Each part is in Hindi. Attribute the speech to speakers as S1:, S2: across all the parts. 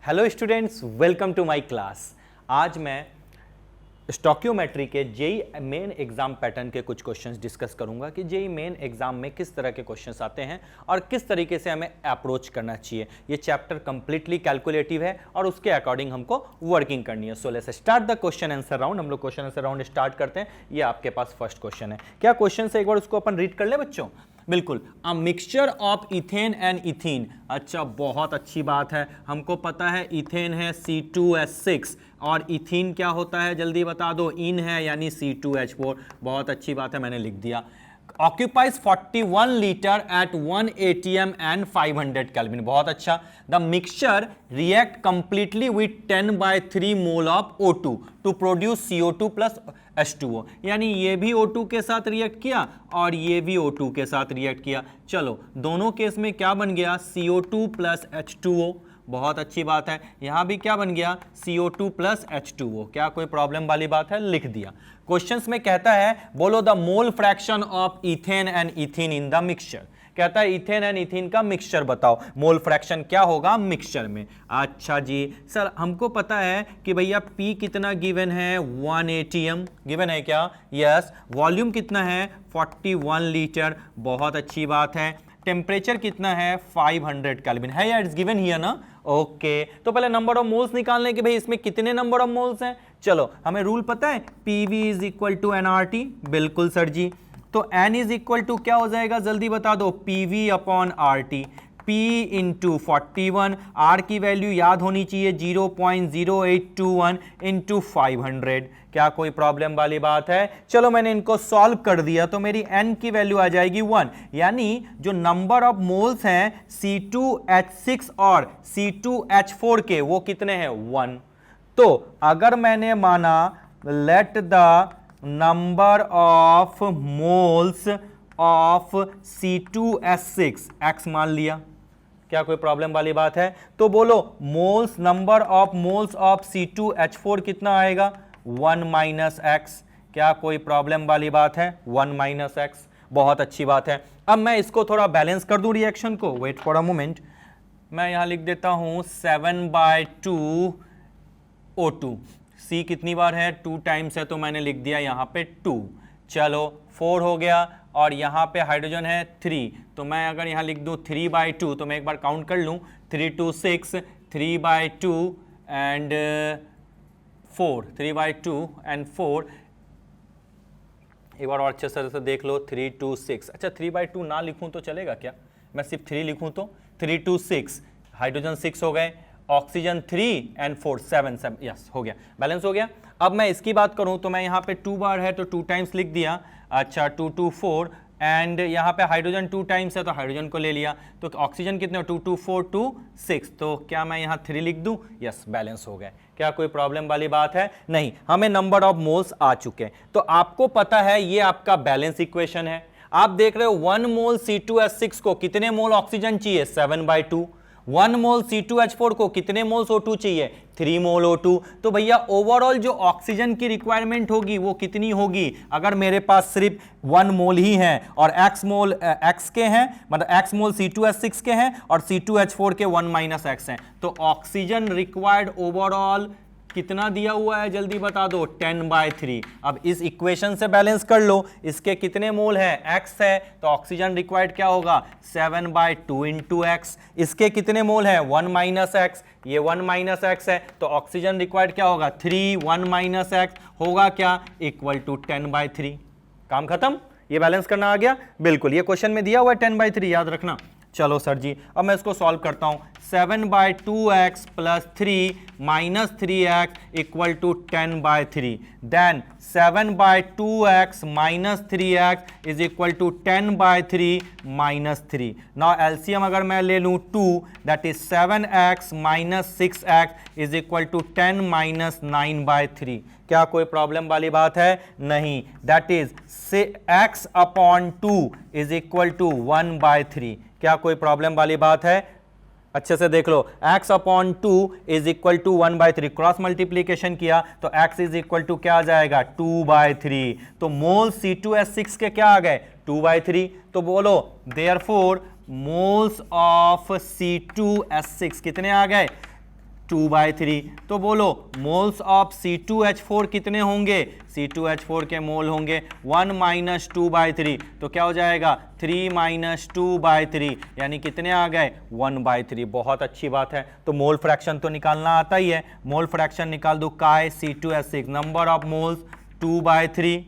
S1: Hello students, welcome to my class. आज मैं स्टोकियोमेट्री के जेई मेन एग्जाम पैटर्न के कुछ क्वेश्चंस डिस्कस करूंगा कि जेई मेन एग्जाम में किस तरह के क्वेश्चंस आते हैं और किस तरीके से हमें अप्रोच करना चाहिए। ये चैप्टर कंप्लीटली कैलकुलेटिव है और उसके अकॉर्डिंग हमको वर्किंग करनी है। So let's start the question answer round. हम लोग क्वेश्चन आंसर राउंड स्टार्ट करते हैं। ये आपके पास फर्स्ट क्वेश्चन है। क्या क्वेश्चन है, एक बार उसको अपन रीड कर ले बच्चों। बिल्कुल, a mixture of ethane and ethene. अच्छा, बहुत अच्छी बात है। हमको पता है इथेन है C2H6 और इथीन क्या होता है, जल्दी बता दो। इन है यानी C2H4। बहुत अच्छी बात है, मैंने लिख दिया। occupies 41 liter at 1 atm and 500 Kelvin। बहुत अच्छा। The mixture react completely with 10/3 mole of O2 to produce CO2 plus H2O। यानी ये भी O2 के साथ रिएक्ट किया और ये भी O2 के साथ रिएक्ट किया। चलो, दोनों केस में क्या बन गया, CO2 plus H2O। बहुत अच्छी बात है। यहां भी क्या बन गया, CO2 plus H2O। क्या कोई प्रॉब्लम वाली बात है, लिख दिया। क्वेश्चंस में कहता है बोलो the mole fraction of ethane and ethene in the mixture. कहता है इथेन एंड इथीन का मिक्सचर बताओ, मोल फ्रैक्शन क्या होगा मिक्सचर में। अच्छा जी सर, हमको पता है कि भैया P कितना गिवन है, 1 atm गिवन है क्या, यस। वॉल्यूम कितना है, 41 लीटर। बहुत अच्छी बात है। टेम्परेचर कितना है, 500 केल्विन है या इट्स गिवन हियर ना। ओके, तो पहले नंबर ऑफ मोल्स निकालने के भाई इसमें कितने नंबर ऑफ मोल्स हैं। चलो, हमें रूल पता है, PV is equal to NRT। बिल्कुल सर जी। तो N इज इक्वल टू क्या हो जाएगा, जल्दी बता दो, PV upon RT। P into 41, R की वैल्यू याद होनी चाहिए 0.0821 इंटू 500। क्या कोई प्रॉब्लम वाली बात है। चलो, मैंने इनको सॉल्व कर दिया तो मेरी N की वैल्यू आ जाएगी 1। यानी जो नंबर ऑफ मोल्स हैं C2H6 और C2H4 के, वो कितने हैं, 1। तो अगर मैंने माना let the number of moles of C2H6 X मान लिया, क्या कोई प्रॉब्लम वाली बात है। तो बोलो moles, number of moles of C2H4 कितना आएगा, 1 माइनस एक्स। क्या कोई प्रॉब्लम वाली बात है, 1 माइनस एक्स। बहुत अच्छी बात है। अब मैं इसको थोड़ा बैलेंस कर दूं रिएक्शन को। वेट फॉर अ मोमेंट, मैं यहां लिख देता हूं 7/2 O2। C कितनी बार है, 2 टाइम्स है, तो मैंने लिख दिया यहां पे 2। चलो, 4 हो गया और यहाँ पे हाइड्रोजन है 3, तो मैं अगर यहाँ लिख दूँ 3/2, तो मैं एक बार काउंट कर लूँ, 3 2 6, 3/2 एंड 4, 3/2 एंड 4। एक बार और अच्छे से देख लो, 3 2 6। अच्छा, 3/2 ना लिखूँ तो चलेगा क्या, मैं सिर्फ 3 लिखूँ तो 3 2 6, हाइड्रोजन 6 हो गए, ऑक्सीजन 3 एंड 4 7, यस हो गया, बैलेंस हो गया। अब मैं इसकी बात करूं तो मैं यहाँ पे 2 बार है तो 2 टाइम्स लिख दिया। अच्छा, 2 2 4 एंड यहाँ पे हाइड्रोजन 2 टाइम्स है तो हाइड्रोजन को ले लिया। तो ऑक्सीजन कितने, 2 2 4 2 6, तो क्या मैं यहाँ 3 लिख दूं, यस, बैलेंस हो गए। क्या कोई प्रॉब्लम वाली बात है, नहीं। हमें नंबर ऑफ मोल्स आ चुके हैं। तो आपको पता है ये आपका बैलेंस इक्वेशन है। आप देख रहे हो 1 मोल C2H6 को कितने मोल ऑक्सीजन चाहिए, 7/2। 1 मोल C2H4 को कितने मोल्स O2 चाहिए, 3 मोल O2। तो भैया ओवरऑल जो ऑक्सीजन की रिक्वायरमेंट होगी वो कितनी होगी, अगर मेरे पास सिर्फ 1 मोल ही है और x मोल x के हैं, मतलब x मोल C2H6 के हैं और C2H4 के 1 माइनस x हैं, तो ऑक्सीजन रिक्वायर्ड ओवरऑल कितना दिया हुआ है, जल्दी बता दो, 10/3। अब इस इक्वेशन से बैलेंस कर लो, इसके कितने मोल है, x है, तो ऑक्सीजन रिक्वायर्ड क्या होगा, 7/2 इंटू एक्स। इसके कितने मोल है, 1 माइनस एक्स, ये 1 माइनस एक्स है, तो ऑक्सीजन रिक्वायर्ड क्या होगा, 3 1 माइनस एक्स होगा क्या, इक्वल टू 10/3। काम खत्म, ये बैलेंस करना आ गया। बिल्कुल, ये क्वेश्चन में दिया हुआ है 10/3, याद रखना। चलो सर जी, अब मैं इसको सॉल्व करता हूं। 7/2x plus 3 minus 3x equal to 10/3। Then 7/2x minus 3x is equal to 10/3 minus 3। Now LCM अगर मैं ले लूं 2, that is 7x minus 6x is equal to 10 minus 9/3। क्या कोई प्रॉब्लम वाली बात है, नहीं। That is x upon 2 is equal to 1/3। क्या कोई प्रॉब्लम वाली बात है, अच्छे से देख लो, x upon 2 is equal to 1/3, cross multiplication किया तो x इज इक्वल टू क्या आ जाएगा, 2/3। तो मोल C2H6 के क्या आ गए, 2/3। तो बोलो देयरफॉर मोल्स ऑफ C2H6 कितने आ गए, 2/3। तो बोलो मोल्स ऑफ C2H4 कितने होंगे? C2H4 के मोल होंगे 1 माइनस 2/3, तो क्या हो जाएगा 3 माइनस 2/3, यानी कितने आ गए 1/3। बहुत अच्छी बात है। तो मोल फ्रैक्शन तो निकालना आता ही है, मोल फ्रैक्शन निकाल दो काय C2H6, नंबर ऑफ मोल्स 2/3।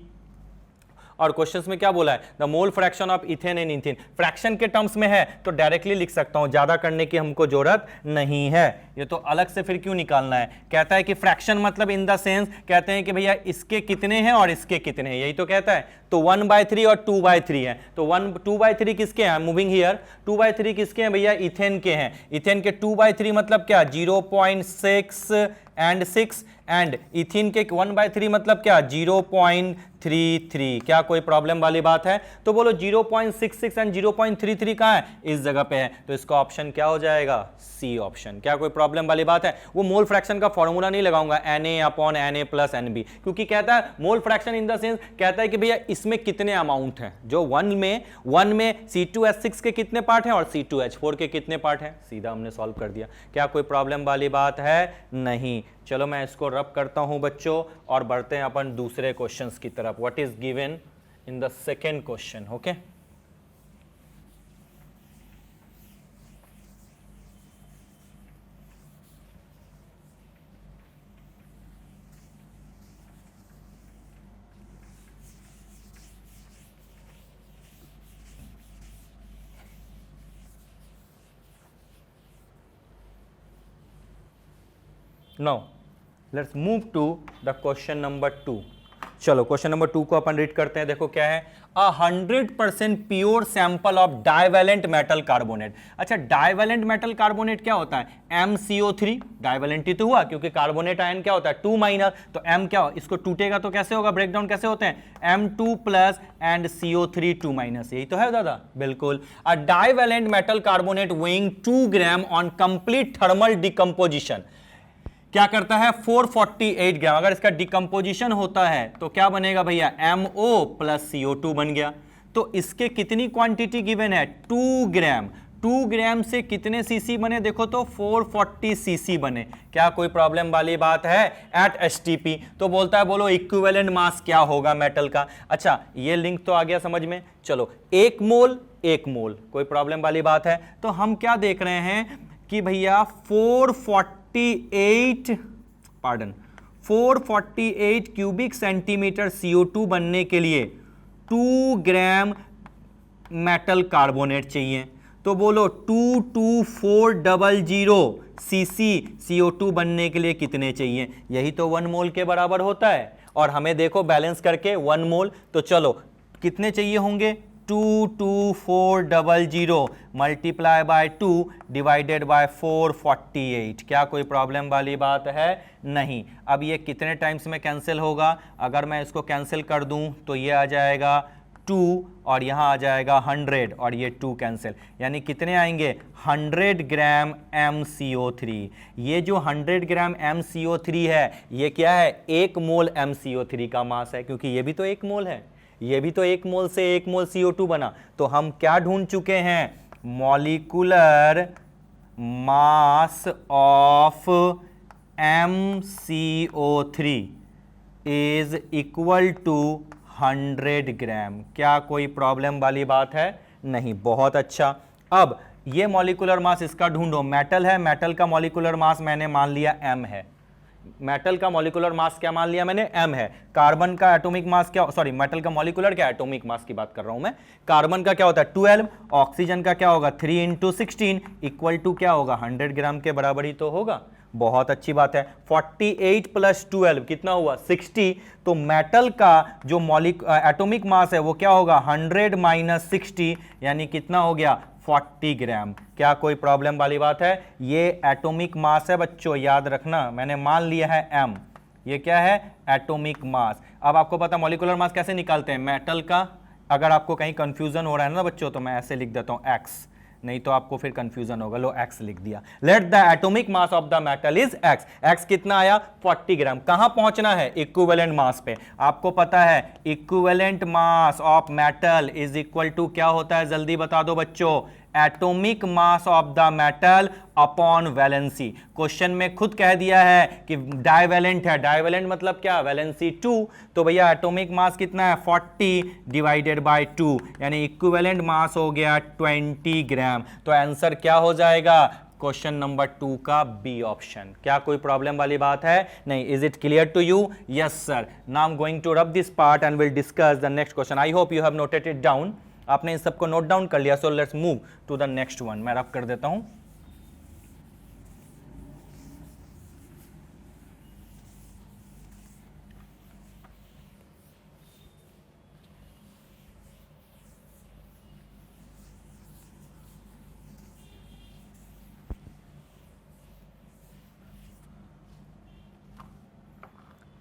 S1: और क्वेश्चंस में क्या बोला है? The mole fraction of ethane and ethane. Fraction के टर्म्स में है तो डायरेक्टली लिख सकता हूं, ज्यादा करने की हमको जरूरत नहीं है। ये तो अलग से फिर क्यों निकालना है? कहता है कि फ्रैक्शन मतलब इन द सेंस, कहते हैं कि भैया इसके कितने हैं और इसके कितने हैं, यही तो कहता है। तो 1/3 और 2/3 है, तो 2/3 किसके हैं? मूविंग हियर, 2/3 किसके हैं भैया? इथेन के हैं। इथेन के 2/3 मतलब क्या? 0.6 एंड 6, एंड इथिन के 1/3 मतलब क्या? 0.33। क्या कोई प्रॉब्लम वाली बात है? तो बोलो 0.66 एंड 0.33 कहां है? इस जगह पे है, तो इसका ऑप्शन क्या हो जाएगा? C option. क्या कोई प्रॉब्लम वाली बात है? वो मोल फ्रैक्शन का फॉर्मूला नहीं लगाऊंगा Na/Na प्लस NB, क्योंकि कहता है mole fraction in the sense, कहता है कि भैया इसमें कितने अमाउंट हैं। जो 1 में C2H6 के कितने पार्ट हैं और C2H4 के कितने पार्ट हैं, सीधा हमने सॉल्व कर दिया। क्या कोई प्रॉब्लम वाली बात है? नहीं। चलो मैं इसको रब करता हूं बच्चों और बढ़ते हैं अपन दूसरे क्वेश्चंस की तरफ। What is given in the second question? Okay, now let's move to the question number 2। चलो क्वेश्चन नंबर 2 को अपन रीड करते हैं। देखो क्या है? 100% pure sample of divalent metal carbonate. अच्छा, डाइवेलेंट मेटल कार्बोनेट क्या होता है? MCO3। डाइवेलेंट ही तो हुआ क्योंकि कार्बोनेट आयन क्या होता है? 2-, तो M क्या हो? इसको टूटेगा तो कैसे होगा? ब्रेकडाउन कैसे होते हैं? M2+ एंड CO3 2-, यही तो है दादा, बिल्कुल। A divalent metal carbonate weighing 2 gram on complete thermal decomposition क्या करता है? 448 ग्राम। अगर इसका डिकम्पोजिशन होता है तो क्या बनेगा भैया? MO + CO2 बन गया। तो इसके कितनी क्वांटिटी गिवन है? 2 ग्राम। 2 ग्राम से कितने सीसी बने? देखो तो 440 सीसी बने। क्या कोई प्रॉब्लम वाली बात है? At STP। तो बोलता है बोलो इक्विवेलेंट मास क्या होगा मेटल का? अच्छा, ये लिंक तो आ गया समझ में। चलो 1 मोल 1 मोल, कोई प्रॉब्लम वाली बात है? तो हम क्या देख रहे हैं कि भैया 448 क्यूबिक सेंटीमीटर CO2 बनने के लिए 2 ग्राम मेटल कार्बोनेट चाहिए। तो बोलो 22400 सीसी CO2 बनने के लिए कितने चाहिए? यही तो 1 मोल के बराबर होता है। और हमें देखो बैलेंस करके 1 मोल, तो चलो कितने चाहिए होंगे? 22400 मल्टीप्लाई बाय 2 डिवाइडेड बाय 448। क्या कोई प्रॉब्लम वाली बात है? नहीं। अब ये कितने टाइम्स में कैंसिल होगा? अगर मैं इसको कैंसिल कर दूं तो ये आ जाएगा 2 और यहाँ आ जाएगा 100 और ये 2 कैंसिल, यानी कितने आएंगे? 100 ग्राम MCO3। ये जो 100 ग्राम MCO3 है ये क्या है? 1 मोल MCO3 का मास है, क्योंकि ये भी तो 1 मोल है, ये भी तो 1 मोल से 1 मोल CO2 बना। तो हम क्या ढूंढ चुके हैं? Molecular mass of MCO3 is equal to 100 gram. क्या कोई प्रॉब्लम वाली बात है? नहीं। बहुत अच्छा। अब ये मॉलिक्यूलर मास इसका ढूंढो। मेटल है, मेटल का मॉलिक्यूलर मास मैंने मान लिया M है। मेटल का मॉलिक्यूलर मास क्या मान लिया मैंने? M है। कार्बन का एटॉमिक मास क्या? सॉरी, मेटल का मॉलिक्यूलर क्या? एटॉमिक मास की बात कर रहा हूं मैं। कार्बन का क्या होता है? 12। ऑक्सीजन का क्या होगा? 3 × 16 इक्वल टू क्या होगा? 100 ग्राम के बराबर ही तो होगा। बहुत अच्छी बात है। 48 + 12 कितना हुआ? 60। तो मेटल का जो एटॉमिक मास है वो क्या होगा? 100 - 60, यानी कितना हो गया? 40 ग्राम। क्या कोई प्रॉब्लम वाली बात है? ये एटॉमिक मास है बच्चों, याद रखना, मैंने मान लिया है M। ये क्या है? Atomic mass. अब आपको पता मॉलिक्यूलर मास कैसे निकालते हैं मेटल का? अगर आपको कहीं कंफ्यूजन हो रहा है ना बच्चों, तो मैं ऐसे लिख देता हूं X, नहीं तो आपको फिर कंफ्यूजन होगा। लो X लिख दिया। Let the atomic mass of the metal is X। X कितना आया? 40 ग्राम। कहां पहुंचना है? इक्विवेलेंट मास पे। आपको पता है equivalent mass of metal is equal to क्या होता है? जल्दी बता दो बच्चों। Atomic mass of the metal upon valency. Question में खुद कह दिया है कि डाइवेलेंट है, डाइवेलेंट मतलब क्या, वैलेंसी 2, तो भैया एटॉमिक मास कितना है 40 डिवाइडेड बाय 2, यानी इक्विवेलेंट मास हो गया 20 ग्राम। तो आंसर क्या हो जाएगा क्वेश्चन नंबर 2 का बी ऑप्शन। क्या कोई प्रॉब्लम वाली बात है? नहीं। Is it clear to you? Yes sir. Now I am going to rub this part and will discuss the next question. I hope you have noted it down. आपने इन सबको नोट डाउन कर लिया, so let's move to the next one. मैं रब कर देता हूं।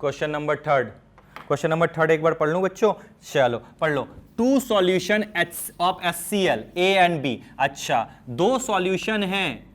S1: Question number third, question number third एक बार पढ़ लूं बच्चों? चलो पढ़ लो। Two solution of HCl A and B। अच्छा, दो सॉल्यूशन हैं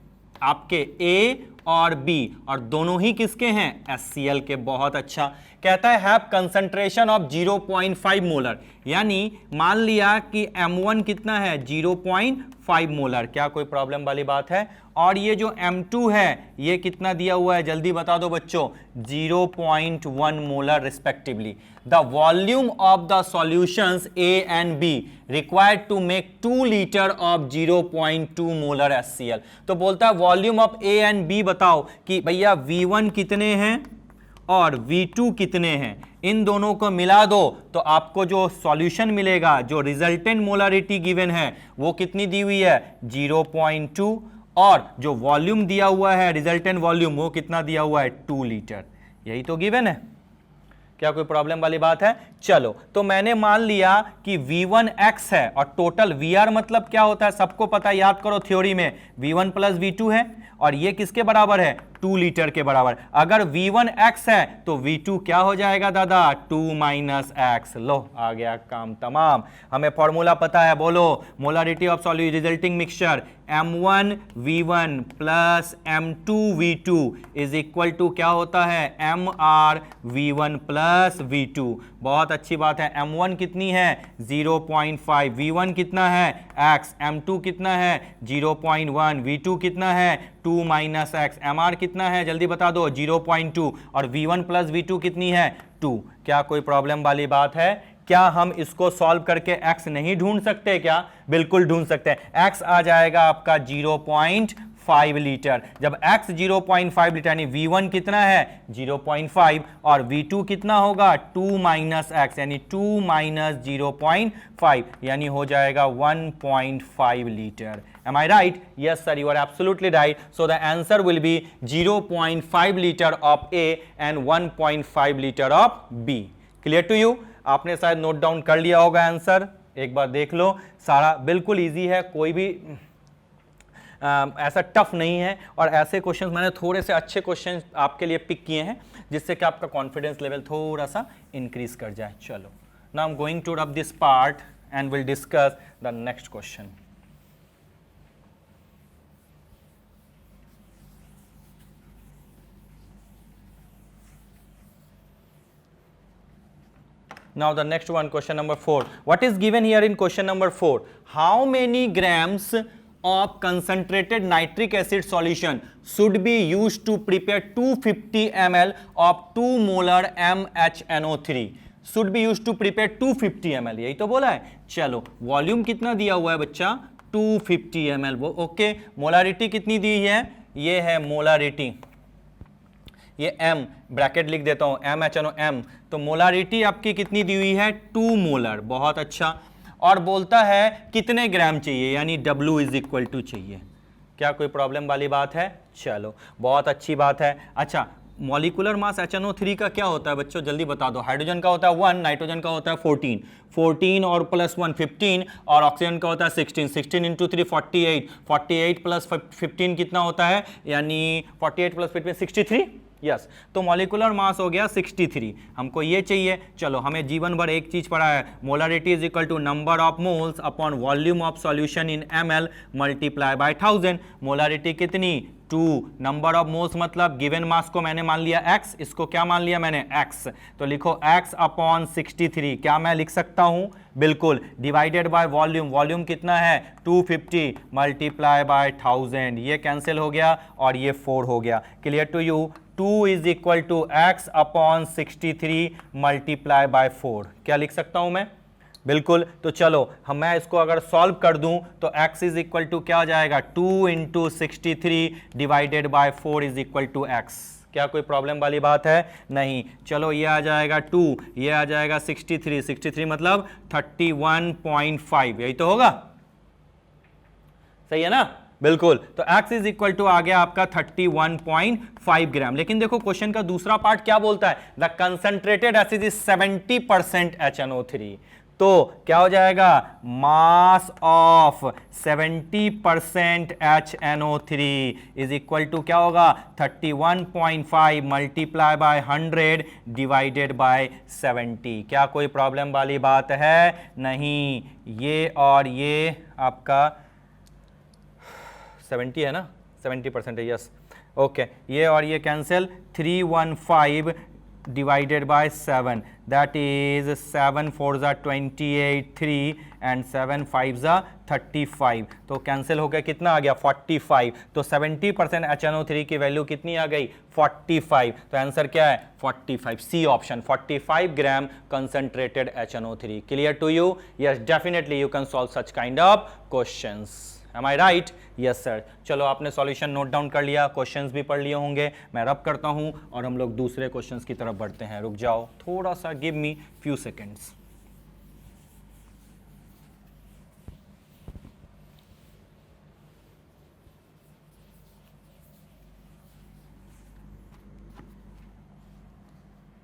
S1: आपके A और B, और दोनों ही किसके हैं? HCl के। बहुत अच्छा। कहता है हैव कंसंट्रेशन ऑफ 0.5 मोलर, यानी मान लिया कि M1 कितना है 0.5 मोलर। क्या कोई प्रॉब्लम वाली बात है? और ये जो M2 है ये कितना दिया हुआ है, जल्दी बता दो बच्चों, 0.1 molar respectively. The volume of the solutions A and B required to make 2 litre of 0.2 molar HCl। तो बोलता है volume of A and B बताओ कि भैया V1 कितने हैं और V2 कितने हैं। इन दोनों को मिला दो तो आपको जो सॉल्यूशन मिलेगा, जो रिजल्टेंट मोलरिटी गिवन है वो कितनी दी हुई है 0.2, और जो वॉल्यूम दिया हुआ है रिजल्टेंट वॉल्यूम वो कितना दिया हुआ है 2 लीटर। यही तो गिवन है। क्या कोई प्रॉब्लम वाली बात है? चलो, तो मैंने मान लिया कि V1x है, और टोटल VR मतलब क्या होता है सबको पता है, याद करो थ्योरी में, V1 प्लस V2 है, और ये किसके बराबर है 2 लीटर के बराबर। अगर V1x है तो V2 क्या हो जाएगा दादा 2 माइनस एक्स। लो आ गया काम तमाम। हमें फॉर्मूला पता है, बोलो molarity of solution resulting mixture M1 V1 plus M2 V2 is equal to क्या होता है MR V1 प्लस V2। बहुत अच्छी बात है। M1 कितनी है 0.5, V1 कितना है x, M2 कितना है 0.1, V2 कितना है 2 माइनस एक्स, MR कितना है जल्दी बता दो 0.2, और V1 प्लस V2 कितनी है 2। क्या कोई प्रॉब्लम वाली बात है? क्या हम इसको सॉल्व करके x नहीं ढूंढ सकते? क्या बिल्कुल ढूंढ सकते हैं। x आ जाएगा आपका 0.5 लीटर। जब x 0.5 लीटर यानी V1 कितना है 0.5 और V2 कितना होगा 2 माइनस एक्स, यानी 2 माइनस 0.5 यानी हो जाएगा 1.5 litre. Am I right? Yes sir, you are absolutely right. So the answer will be 0.5 liter of A and 1.5 liter of B. Clear to you? आपने शायद नोट डाउन कर लिया होगा आंसर। एक बार देख लो, सारा बिल्कुल इजी है, कोई भी ऐसा टफ नहीं है। और ऐसे क्वेश्चंस मैंने थोड़े से अच्छे क्वेश्चंस आपके लिए पिक किए हैं जिससे कि आपका कॉन्फिडेंस लेवल थोड़ा सा इंक्रीज कर जाए। चलो, now I am going to rub this part and will discuss the next question. Now the next one, question number 4. What is given here in question number 4? How many grams of concentrated nitric acid solution should be used to prepare 250 ml of 2 molar MHNO3? Should be used to prepare 250 ml, यही तो बोला है। चलो, वॉल्यूम कितना दिया हुआ है बच्चा 250 ml। वो ओके, मोलारिटी कितनी दी है, ये है मोलारिटी, ये M ब्रैकेट लिख देता हूं MHNO M। तो मोलारिटी आपकी कितनी दी हुई है 2 मोलर। बहुत अच्छा। और बोलता है कितने ग्राम चाहिए, यानी W इज इक्वल टू चाहिए। क्या कोई प्रॉब्लम वाली बात है? चलो, बहुत अच्छी बात है। अच्छा, मॉलिकुलर मास HNO3 का क्या होता है बच्चों जल्दी बता दो। हाइड्रोजन का होता है 1, नाइट्रोजन का होता है 14 और प्लस 1 15, और ऑक्सीजन का होता है 16 इंटू 3 48 प्लस 15 कितना होता है, यानी 48 प्लस 15 63। यस, तो मॉलिकुलर मास हो गया 63। हमको ये चाहिए। चलो, हमें जीवन भर एक चीज पढ़ा है, molarity is equal to number of moles upon volume of solution in ml multiply by 1000। Molarity कितनी 2 नंबर ऑफ मोल्स मतलब गिवन मास को मैंने मान लिया x, इसको क्या मान लिया मैंने x, तो लिखो x अपॉन 63, क्या मैं लिख सकता हूं, बिल्कुल, डिवाइडेड बाय वॉल्यूम, वॉल्यूम कितना है 250 मल्टीप्लाई बाय 1000, ये कैंसिल हो गया और ये 4 हो गया। Clear to you, 2 is equal to x upon 63 multiply by 4, क्या लिख सकता हूं मैं, बिल्कुल। तो चलो मैं इसको अगर सॉल्व कर दूं तो x इज इक्वल टू क्या हो जाएगा 2 into 63 divided by 4 is equal to x, क्या कोई प्रॉब्लम वाली बात है, नहीं। चलो ये आ जाएगा 2, ये आ जाएगा 63, 63 मतलब 31.5, यही तो होगा, सही है ना, बिल्कुल। तो x इज इक्वल टू आ गया आपका 31.5 ग्राम। लेकिन देखो क्वेश्चन का दूसरा पार्ट क्या बोलता है, the concentrated acid is 70% HNO3, तो क्या हो जाएगा, mass of 70% HNO3 is equal to क्या होगा 31.5 मल्टीप्लाई बाय 100 डिवाइडेड बाय 70, क्या कोई प्रॉब्लम वाली बात है, नहीं। ये और ये आपका 70 है ना, 70% है, यस, ओके, ये और ये cancel, 315 divided by 7, that is 7 4s are 28, 3 and 7 5s are 35, तो कैंसिल हो गया, कितना आ गया 45, तो 70% HNO3 की वैल्यू कितनी आ गई 45, तो आंसर क्या है 45, C option 45 gram concentrated HNO3। Clear to you, yes, definitely you can solve such kind of questions, am I right, yes sir. चलो आपने सॉल्यूशन नोट डाउन कर लिया, क्वेश्चंस भी पढ़ लिए होंगे, मैं रब करता हूं और हम लोग दूसरे क्वेश्चंस की तरफ बढ़ते हैं। रुक जाओ थोड़ा सा, give me few seconds.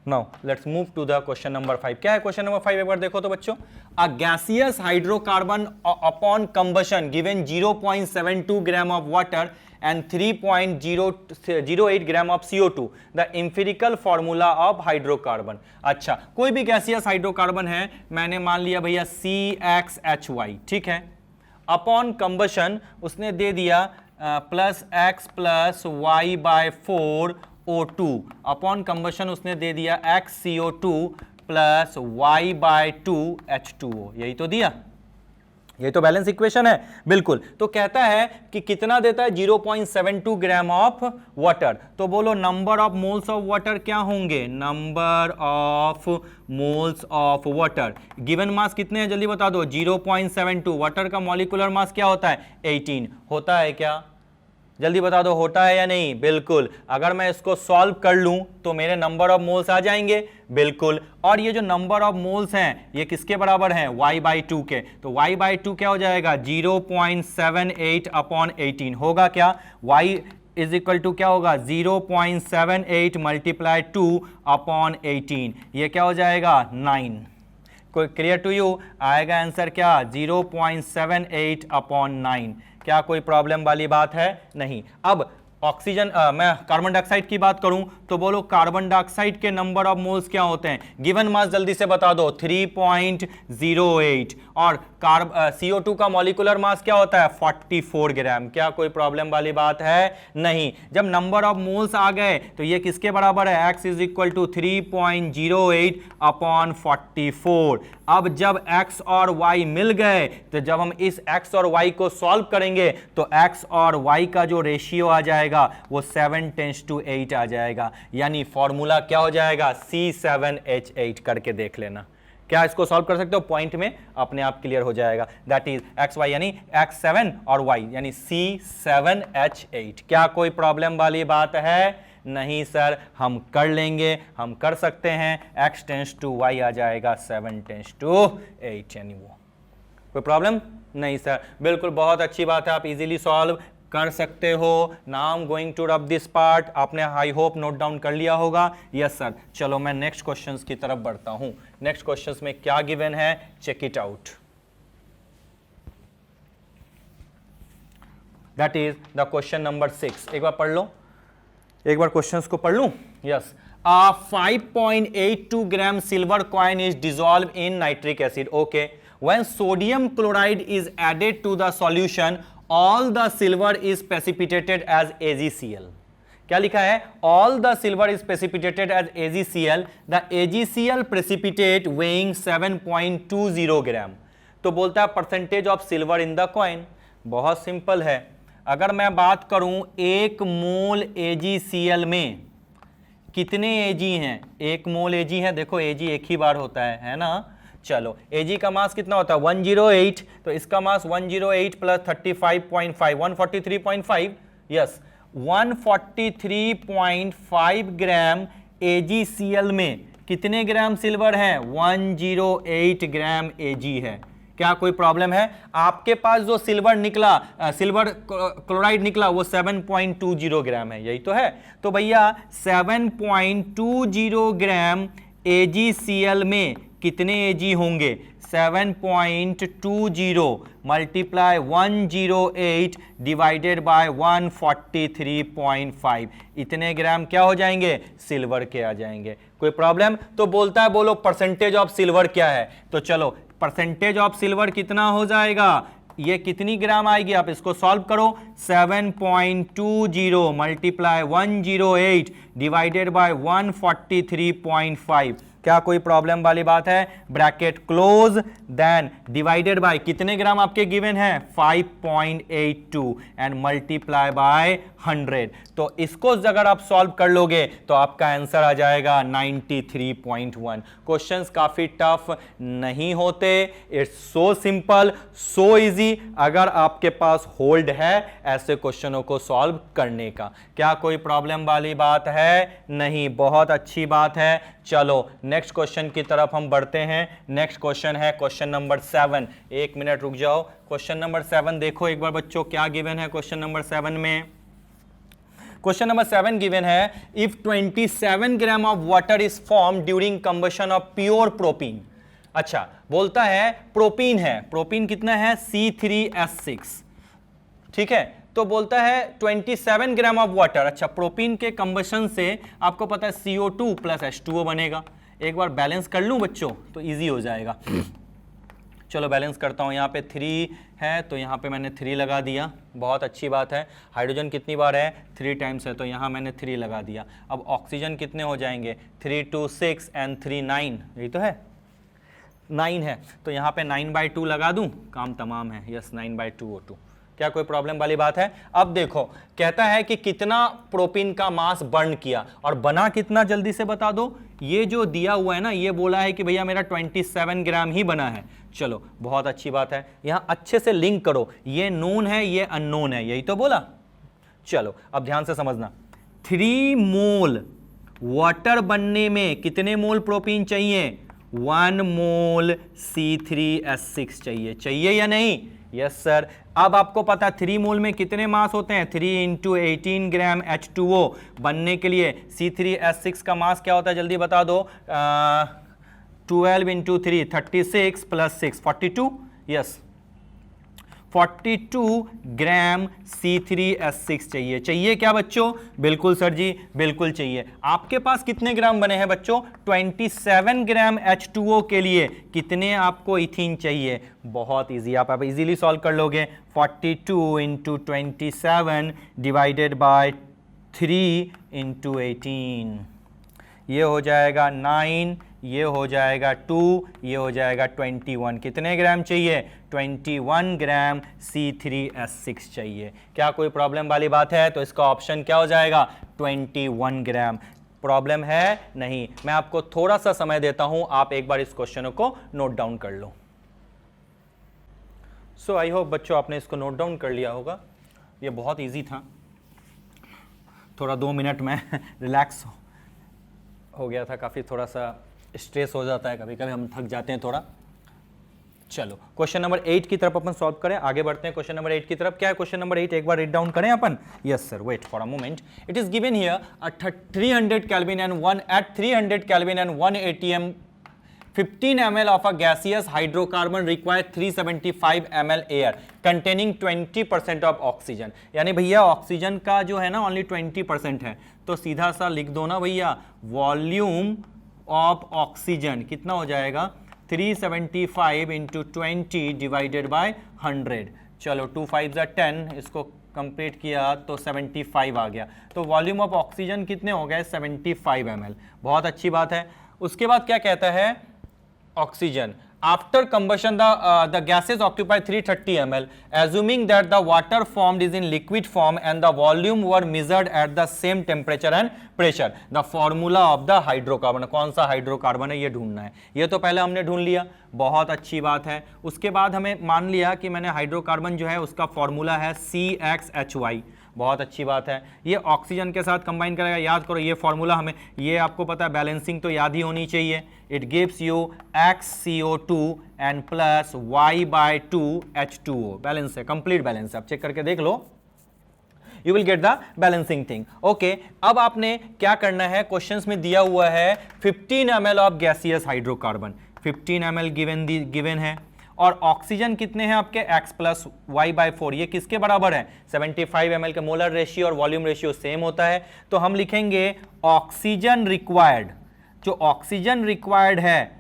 S1: Now let's move to the question number 5। क्या है क्वेश्चन नंबर 5, एक बार देखो तो बच्चों, अ gaseous hydrocarbon upon combustion given 0.72 gram of water and 3.008 gram of CO2, the empirical formula of hydrocarbon. अच्छा, कोई भी गैसियस हाइड्रोकार्बन है, मैंने मान लिया भैया CXHY, ठीक है, अपॉन कंबशन उसने दे दिया plus x plus y by 4 O2, upon combustion उसने दे दिया x CO2 plus y bye 2 H2O, यही तो दिया, ये तो बैलेंस इक्वेशन है, बिल्कुल। तो कहता है कि कितना देता है 0.72 ग्राम ऑफ वाटर, तो बोलो number of moles of water क्या होंगे, number of moles of water, given mass कितने हैं जल्दी बता दो, 0.72, वाटर का मॉलिक्यूलर मास क्या होता है 18, होता है क्या, जल्दी बता दो, होता है या नहीं, बिल्कुल। अगर मैं इसको सॉल्व कर लूं तो मेरे नंबर ऑफ मोल्स आ जाएंगे, बिल्कुल। और ये जो नंबर ऑफ मोल्स हैं ये किसके बराबर हैं, y बाई 2 के, तो y बाई 2 क्या हो जाएगा 0.78 अपॉन 18, होगा क्या, y इज इक्वल टू क्या होगा 0.78 मल्टीप्लाई 2 अपॉन 18, ये क्या हो जाएगा 9। कोई क्लियर टू यू, आएगा आंसर क्या 0.78 अपॉन 9, क्या कोई प्रॉब्लम वाली बात है, नहीं। अब ऑक्सीजन मैं कार्बन डाइऑक्साइड की बात करूं तो बोलो कार्बन डाइऑक्साइड के नंबर ऑफ मोल्स क्या होते हैं, गिवन मास जल्दी से बता दो 3.08, और CO2 का मॉलिक्यूलर मास क्या होता है 44 ग्राम, क्या कोई प्रॉब्लम वाली बात है, नहीं। जब नंबर ऑफ मोल्स आ गए तो ये किसके बराबर है, x is equal to 3.08 upon 44। अब जब x और y मिल गए तो जब हम इस x और y को सॉल्व करेंगे तो x और y का जो रेशियो आ जाएगा वो 7:8 आ जाएगा, यानी फॉर्मूला क्या हो जाएगा C7H8, करके देख लेना। क्या इसको सॉल्व कर सकते हो, पॉइंट में अपने आप क्लियर हो जाएगा, दैट इज XY यानी X7 और Y यानी C7H8। क्या कोई प्रॉब्लम वाली बात है, नहीं सर, हम कर लेंगे, हम कर सकते हैं, x टेंस टू y आ जाएगा 7 टेंस टू 8, यानी वो कोई प्रॉब्लम नहीं सर, बिल्कुल बहुत अच्छी बात है, आप इजीली सॉल्व कर सकते हो। Now I am going to rub this part, आपने आई होप नोट डाउन कर लिया होगा, यस सर। चलो मैं नेक्स्ट क्वेश्चंस की तरफ बढ़ता हूं। नेक्स्ट क्वेश्चंस में क्या गिवन है, check it out. That is the question number 6, एक बार पढ़ लो, एक बार क्वेश्चंस को पढ़ लूं, yes. 5.82 gram silver coin is dissolve in nitric acid, okay. When sodium chloride is added to the solution all the silver is precipitated as AgCl। क्या लिखा है? All the silver is precipitated as AgCl, the AgCl precipitate weighing 7.20 gram. तो बोलता है percentage of silver in the coin. बहुत सिंपल है, अगर मैं बात करूं 1 मोल AgCl में कितने Ag हैं? 1 मोल Ag है, देखो Ag एक ही बार होता है ना। चलो Ag का मास कितना होता है? 108, तो इसका मास 108 प्लस 35.5 143.5, यस 143.5 ग्राम AgCl में कितने ग्राम सिल्वर है? 108 ग्राम Ag है। क्या कोई प्रॉब्लम है? आपके पास जो सिल्वर निकला, सिल्वर क्लोराइड निकला, वो 7.20 ग्राम है, यही तो है। तो भैया 7.20 ग्राम AgCl में कितने Ag होंगे? 7.20 मल्टीप्लाई 108 डिवाइडेड बाय 143.5, इतने ग्राम क्या हो जाएंगे? सिल्वर के आ जाएंगे। कोई प्रॉब्लम? तो बोलता है बोलो परसेंटेज ऑफ सिल्वर क्या है? तो चलो परसेंटेज ऑफ सिल्वर कितना हो जाएगा? ये कितनी ग्राम आएगी? आप इसको सॉल्व करो। 7.20 मल्टीप्लाई 108 डिवाइडेड बाय 143.5, क्या कोई प्रॉब्लम वाली बात है? Bracket close, then divided by कितने ग्राम आपके गिवन है? 5.82 एंड मल्टीप्लाई बाय 100। तो इसको अगर आप सॉल्व कर लोगे तो आपका आंसर आ जाएगा 93.1। क्वेश्चंस काफी टफ नहीं होते, it's so simple, so easy, अगर आपके पास होल्ड है ऐसे क्वेश्चनों को सॉल्व करने का। क्या कोई प्रॉब्लम वाली बात है? नहीं, बहुत अच्छी बात है। चलो नेक्स्ट क्वेश्चन की तरफ हम बढ़ते हैं। नेक्स्ट क्वेश्चन है क्वेश्चन नंबर 7। एक मिनट रुक जाओ। क्वेश्चन नंबर 7 देखो एक बार बच्चों, क्या गिवन है क्वेश्चन नंबर 7 में? क्वेश्चन नंबर 7 गिवन है, if 27 gram of water is form during combustion of pure propene. अच्छा, बोलता है प्रोपीन है, प्रोपीन कितना है? C3H6, ठीक है। तो बोलता है 27 ग्राम ऑफ वाटर। अच्छा, प्रोपीन के कंबशन से आपको पता है CO2 प्लस H2O बनेगा। एक बार बैलेंस कर लूं बच्चों तो इजी हो जाएगा। चलो बैलेंस करता हूं। यहाँ पे 3 है तो यहाँ पे मैंने 3 लगा दिया, बहुत अच्छी बात है। हाइड्रोजन कितनी बार है? 3 टाइम्स है, तो यहाँ मैंने 3 लगा दिया। अब ऑक्सीजन कितने हो जाएंगे? 3 2 6 एंड 3 9, यही तो है, 9 है, तो यहाँ पे 9/2 लगा दूं, काम तमाम है। Yes 9/2 O2। क्या कोई प्रॉब्लम वाली बात है? अब देखो कहता है कि कितना प्रोपीन का मास बर्न किया और बना कितना, जल्दी से बता दो। ये जो दिया हुआ है ना, ये बोला है कि भैया मेरा 27 ग्राम ही बना है। चलो बहुत अच्छी बात है, यहां अच्छे से लिंक करो, ये नोन है ये अननोन है, यही तो बोला। चलो अब ध्यान से समझना, 3 मोल वाटर बनने में कितने मोल प्रोपीन चाहिए? 1 मोल C3H6 चाहिए, चाहिए या नहीं? Yes sir. अब आपको पता 3 मोल में कितने मास होते हैं? 3 × 18 ग्राम H2O बनने के लिए C3H6 का मास क्या होता है, जल्दी बता दो। 12 × 3 36 प्लस 6 42, यस 42 ग्राम C3H6 चाहिए। चाहिए क्या बच्चों? बिल्कुल सर जी, बिल्कुल चाहिए। आपके पास कितने ग्राम बने हैं बच्चों? 27 ग्राम H2O के लिए कितने आपको इथीन चाहिए? बहुत इजी, आप इजीली सॉल्व कर लोगे। 42 × 27 डिवाइडेड बाय 3 × 18, ये हो जाएगा 9, ये हो जाएगा 2, ये हो जाएगा 21। कितने ग्राम चाहिए? 21 ग्राम C3H6 चाहिए। क्या कोई प्रॉब्लम वाली बात है? तो इसका ऑप्शन क्या हो जाएगा? 21 ग्राम। प्रॉब्लम है? नहीं। मैं आपको थोड़ा सा समय देता हूं, आप एक बार इस क्वेश्चन को नोट डाउन कर लो। सो आई होप बच्चों आपने इसको नोट डाउन कर लिया होगा। ये बहुत इजी था, थोड़ा 2 मिनट में रिलैक्स हो गया था। काफ़ी थोड़ा सा स्ट्रेस हो जाता है, कभी कभी हम थक जाते हैं थोड़ा। चलो क्वेश्चन नंबर 8 की तरफ अपन सॉल्व करें, आगे बढ़ते हैं क्वेश्चन नंबर 8 की तरफ। क्या है क्वेश्चन नंबर 8? एक बार रीड डाउन करें अपन। Yes sir, wait for a moment. It is given here 300 Kelvin and 300 Kelvin and 1 atm 15 ml of a gaseous hydrocarbon require 375 ml air containing 20% of oxygen। यानी भैया ऑक्सीजन का जो है ना ओनली 20% है, तो सीधा सा लिख दो ना भैया, वॉल्यूम ऑफ ऑक्सीजन कितना हो जाएगा? 375 × 20 डिवाइडेड बाय 100। चलो 2 5 10, इसको कंप्लीट किया तो 75 आ गया। तो वॉल्यूम ऑफ ऑक्सीजन कितने हो गए? 75 ml। बहुत अच्छी बात है। उसके बाद क्या कहता है? Oxygen after combustion the gases occupy 330 ml assuming that the water formed is in liquid form and the volume were measured at the same temperature and pressure, the formula of the hydrocarbon। कौन सा हाइड्रोकार्बन है ये ढूंढना है। ये तो पहले हमने ढूंढ लिया, बहुत अच्छी बात है। उसके बाद हमें मान लिया कि मैंने हाइड्रोकार्बन जो है उसका फॉर्मूला है CXHY, बहुत अच्छी बात है। ये ऑक्सीजन के साथ कंबाइन करेगा, याद करो ये फॉर्मूला हमें, ये आपको पता है बैलेंसिंग तो याद ही होनी चाहिए। It gives you XCO2 and plus Y/2 H2O, balance है, कंप्लीट बैलेंस है। आप चेक करके देख लो, you will get the balancing thing. Okay, अब आपने क्या करना है? क्वेश्चंस में दिया हुआ है 15 ml of gaseous hydrocarbon, 15 ml given है, और ऑक्सीजन कितने हैं आपके? X plus Y/4। ये किसके बराबर है? 75 ml के मोलर रेशियो और वॉल्यूम रेशियो सेम होता है। तो हम लिखेंगे ऑक्सीजन रिक्वायर्ड, जो ऑक्सीजन रिक्वायर्ड है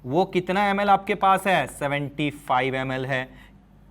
S1: वो कितना ml आपके पास है? 75 ml है।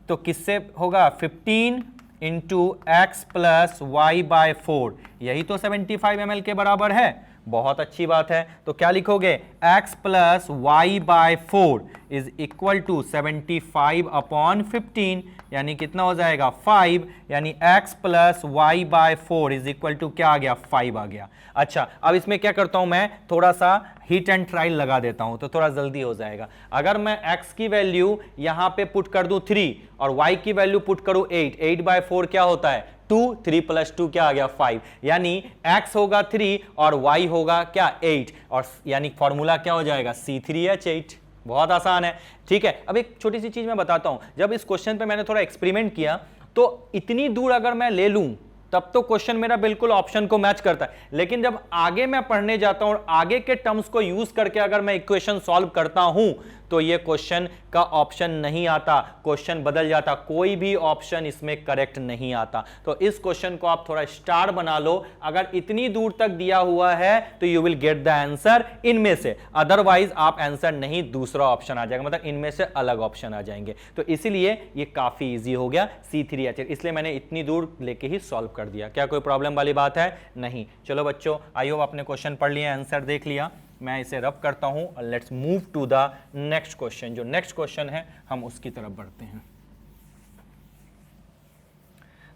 S1: तो किससे होगा? 15 इंटू X प्लस Y/4, यही तो 75 ml के बराबर है। बहुत अच्छी बात है। तो क्या लिखोगे? X plus Y/4 is equal to 75 upon 15, यानी कितना हो जाएगा? 5, यानी X plus Y/4 is equal to क्या आ गया? 5 आ गया। अच्छा, अब इसमें क्या करता हूं मैं? थोड़ा सा हीट एंड ट्रायल लगा देता हूं तो थोड़ा जल्दी हो जाएगा। अगर मैं X की वैल्यू यहां पे पुट कर दूं 3 और Y की वैल्यू पुट करूं 8, 8/4 क्या होता है? 2, 3 प्लस 2 क्या आ गया? 5, यानी X होगा 3 और Y होगा क्या? 8, और यानी फॉर्मूला क्या हो जाएगा? C3H8। बहुत आसान है, ठीक है। अब एक छोटी सी चीज मैं बताता हूं, जब इस क्वेश्चन पे मैंने थोड़ा एक्सपेरिमेंट किया तो इतनी दूर अगर मैं ले लूं तब तो क्वेश्चन मेरा बिल्कुल ऑप्शन को मैच करता है, लेकिन जब आगे मैं पढ़ने जाता हूं और आगे के टर्म्स को यूज करके अगर मैं इक्वेशन सॉल्व करता हूं तो ये क्वेश्चन का ऑप्शन नहीं आता, क्वेश्चन बदल जाता, कोई भी ऑप्शन इसमें करेक्ट नहीं आता। तो इस क्वेश्चन को आप थोड़ा स्टार बना लो, अगर इतनी दूर तक दिया हुआ है तो you will get the answer इनमें से, अदरवाइज आप आंसर नहीं, दूसरा ऑप्शन आ जाएगा, मतलब इनमें से अलग ऑप्शन आ जाएंगे। तो इसीलिए ये काफी इजी हो गया C3H8, इसलिए मैंने इतनी दूर लेके ही सॉल्व कर दिया। क्या कोई प्रॉब्लम वाली बात है? नहीं। चलो बच्चों, आई होप आपने क्वेश्चन पढ़ लिया, आंसर देख लिया। मैं इसे रब करता हूं और let's move to the next question. जो नेक्स्ट क्वेश्चन है हम उसकी तरफ बढ़ते हैं।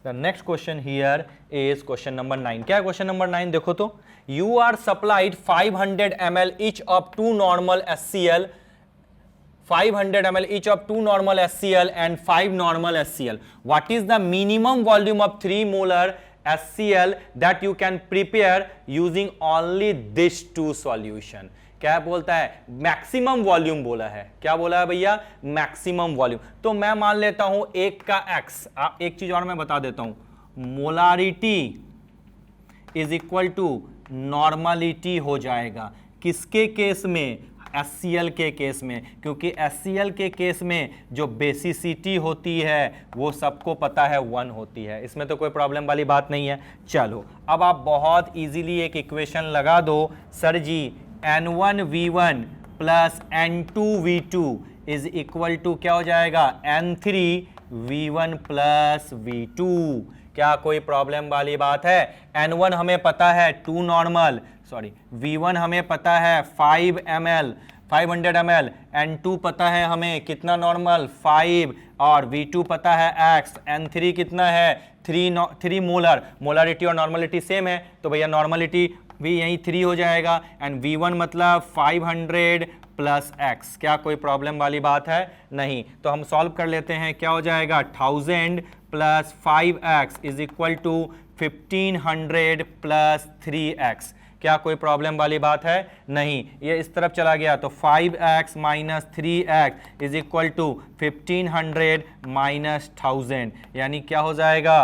S1: The next question here is question number 9। क्या है क्वेश्चन नंबर 9? देखो तो, you are supplied 500 ml each of 2 normal HCl, 500 ml each of 2 normal HCl and 5 normal HCl. What is the minimum volume of 3 molar HCl that you can prepare using only these 2 solution? क्या बोलता है? मैक्सिमम वॉल्यूम बोला है। क्या बोला है भैया? Maximum volume. तो मैं मान लेता हूं एक का X। एक चीज और मैं बता देता हूं, molarity is equal to normality हो जाएगा। किसके केस में? HCl के केस में, क्योंकि HCl के केस में जो बेसिसिटी होती है वो सबको पता है 1 होती है, इसमें तो कोई प्रॉब्लम वाली बात नहीं है। चलो, अब आप बहुत इजीली एक इक्वेशन लगा दो, sir ji N1V1 plus N2V2 is equal to क्या हो जाएगा? N3V1 plus V2। क्या कोई प्रॉब्लम वाली बात है? N1 हमें पता है 2 नॉर्मल, सॉरी V1 हमें पता है 5 ml 500 ml, N2 पता है हमें कितना नॉर्मल? 5, और V2 पता है X, N3 कितना है? 3 मोलर। मोलरिटी और नॉर्मलिटी सेम है तो भैया नॉर्मलिटी भी यही 3 हो जाएगा, एंड V1 मतलब 500 प्लस X। क्या कोई प्रॉब्लम वाली बात है? नहीं। तो हम सॉल्व कर लेते हैं, क्या हो जाएगा? 1000 plus 5X is equal to 1500 plus 3X। क्या कोई प्रॉब्लम वाली बात है? नहीं। ये इस तरफ चला गया तो 5X minus 3X is equal to 1500 minus 1000, यानी क्या हो जाएगा?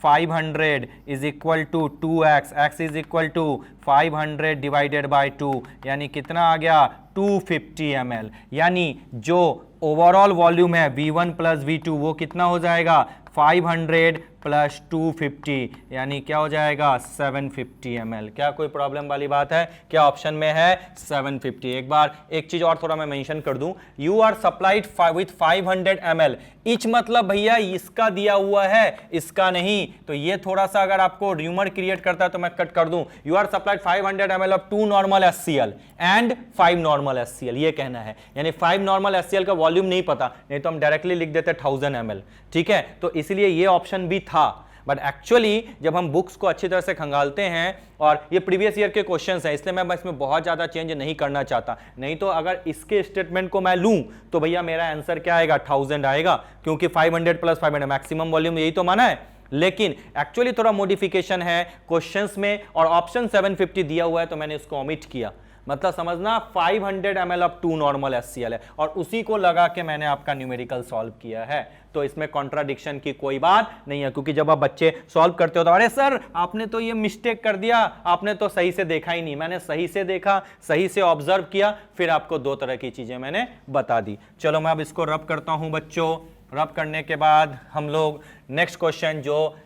S1: 500 is equal to 2X, X is equal to 500 divided by 2, यानी कितना आ गया? 250 ml। यानी जो ओवरऑल वॉल्यूम है V1 प्लस V2 वो कितना हो जाएगा? 500 प्लस 250 यानी क्या हो जाएगा 750 ml। क्या कोई प्रॉब्लम वाली बात है? क्या ऑप्शन में है 750। एक बार एक चीज और थोड़ा मैं मेंशन कर दूं, you are supplied with 500 ml each, मतलब भैया इसका दिया हुआ है इसका नहीं। तो ये थोड़ा सा अगर आपको र्यूमर क्रिएट करता है तो मैं कट कर दूं, you are supplied 500 ml of 2 normal HCl and 5 normal HCl, ये कहना है। यानी 5 नॉर्मल HCl का वॉल्यूम नहीं पता, नहीं तो हम डायरेक्टली लिख देते 1000 ml, ठीक है। तो इसलिए ये ऑप्शन भी था, बट एक्चुअली जब हम बुक्स को अच्छी तरह से खंगालते हैं, और ये प्रीवियस ईयर के क्वेश्चंस हैं इसलिए मैं इसमें बहुत ज़्यादा चेंज नहीं करना चाहता, नहीं तो अगर इसके स्टेटमेंट को मैं लूं तो भैया मेरा आंसर क्या आएगा 1000 आएगा, क्योंकि 500 प्लस 500 मैक्सिमम वॉल्यूम यही तो माना है। लेकिन एक्चुअली थोड़ा मॉडिफिकेशन है क्वेश्चंस में, और ऑप्शन 750 दिया हुआ है तो मैंने इसको ओमिट किया। मतलब समझना 500 ml ऑफ 2 नॉर्मल HCl है, और उसी को लगा के मैंने आपका न्यूमेरिकल सॉल्व किया है। तो इसमें कॉन्ट्राडिक्शन की कोई बात नहीं है, क्योंकि जब आप बच्चे सॉल्व करते हो तो अरे सर आपने तो ये मिस्टेक कर दिया, आपने तो सही से देखा ही नहीं। मैंने सही से देखा, सही से ऑब्जर्व किया, फिर आपको दो तरह की चीजें मैंने बता दी। चलो मैं अब इसको रब करता हूं बच्चों। रब करने के बाद हम लोग नेक्स्ट क्वेश्चन, जो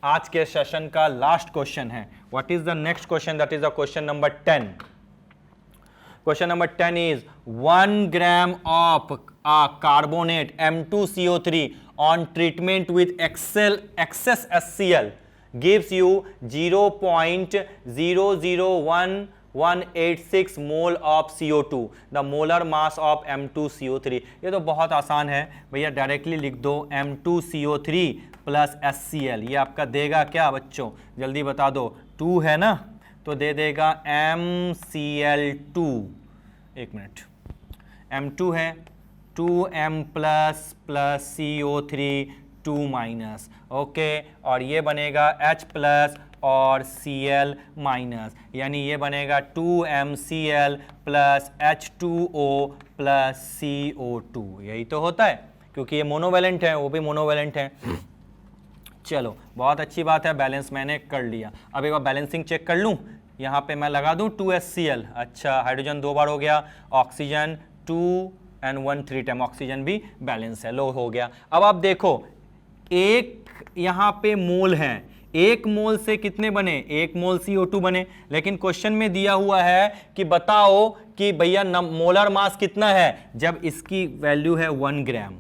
S1: आज के सेशन का लास्ट क्वेश्चन है, what is the next question? That is the question number 10। Question number 10 is 1 gram of carbonate M2CO3 on treatment with excess HCl gives you 0.001186 mole of CO2. The molar mass of M2CO3. ये तो बहुत आसान है भैया, डायरेक्टली लिख दो M2CO3 प्लस HCl। ये आपका देगा क्या बच्चों? जल्दी बता दो। 2 है ना, तो दे देगा MCl2। एक मिनट, M2 है, 2M plus plus CO3 2 minus, okay, और ये बनेगा H प्लस और Cl माइनस, यानी ये बनेगा 2MCl plus H2O plus CO2। यही तो होता है, क्योंकि ये मोनोवेलेंट है, वो भी मोनोवेलेंट है। चलो बहुत अच्छी बात है, बैलेंस मैंने कर लिया। अब एक बार बैलेंसिंग चेक कर लूँ। यहाँ पे मैं लगा दूँ 2HCl, अच्छा हाइड्रोजन 2 बार हो गया, ऑक्सीजन 2 and 1 3 टाइम, ऑक्सीजन भी बैलेंस है, लो हो गया। अब आप देखो, एक यहाँ पे मोल है, एक मोल से कितने बने? 1 मोल CO2 बने। लेकिन क्वेश्चन में दिया हुआ है कि बताओ कि भैया मोलर मास कितना है, जब इसकी वैल्यू है 1 ग्राम।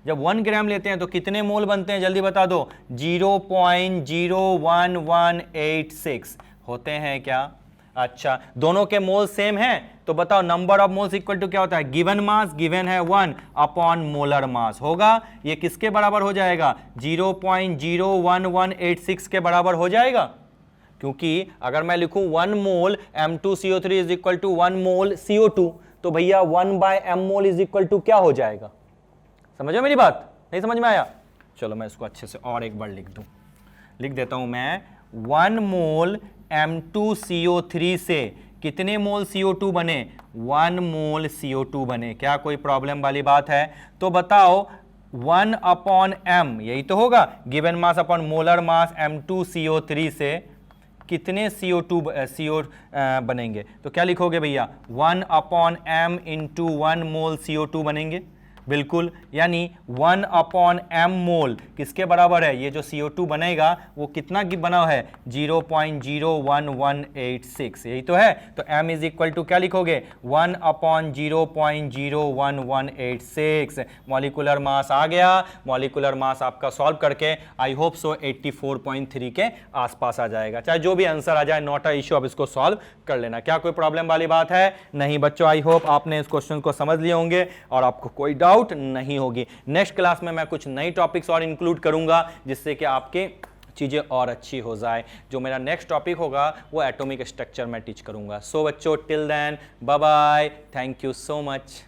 S1: जब 1 ग्राम लेते हैं तो कितने मोल बनते हैं, जल्दी बता दो। 0.01186 होते हैं क्या? अच्छा, दोनों के मोल सेम हैं, तो बताओ number of moles equal to क्या होता है? गिवन मास, गिवन है 1 अपॉन मोलर मास होगा। ये किसके बराबर हो जाएगा? 0.01186 के बराबर हो जाएगा, क्योंकि अगर मैं लिखूं 1 mole M2CO3 is equal to 1 mole CO2, तो भैया 1/m mole is equal to क्या हो जाएगा? समझो मेरी बात? नहीं समझ में आया? चलो मैं इसको अच्छे से और एक बार लिख दूं, लिख देता हूं मैं। 1 मोल M2CO3 से कितने मोल CO2 बने? 1 मोल CO2 बने। क्या कोई प्रॉब्लम वाली बात है? तो बताओ 1 अपॉन m, यही तो होगा, given mass upon molar mass M2CO3 से कितने CO2 बनेंगे? तो क्या लिखोगे भैया? 1 upon m into 1 mole CO2 बनेंगे, बिल्कुल। यानी 1 अपॉन m मोल किसके बराबर है? ये जो CO2 बनेगा वो कितना की बना है? 0.01186, यही तो है। तो m इज इक्वल टू क्या लिखोगे? 1 अपॉन 0.01186। मॉलिकुलर मास आ गया। मॉलिकुलर मास आपका सॉल्व करके आई होप सो 84.3 के आसपास आ जाएगा। चाहे जो भी आंसर आ जाए, नॉट अ इश्यू, अब इसको सॉल्व कर लेना। क्या कोई प्रॉब्लम वाली बात है? नहीं बच्चों, आई होप आपने इस क्वेश्चन को समझ लिए होंगे और आपको कोई डाउट नहीं होगी। नेक्स्ट क्लास में मैं कुछ नई टॉपिक्स और इंक्लूड करूंगा, जिससे कि आपके चीजें और अच्छी हो जाए। जो मेरा नेक्स्ट टॉपिक होगा वो एटॉमिक स्ट्रक्चर में टीच करूंगा। सो बच्चों, till then bye bye, thank you so much.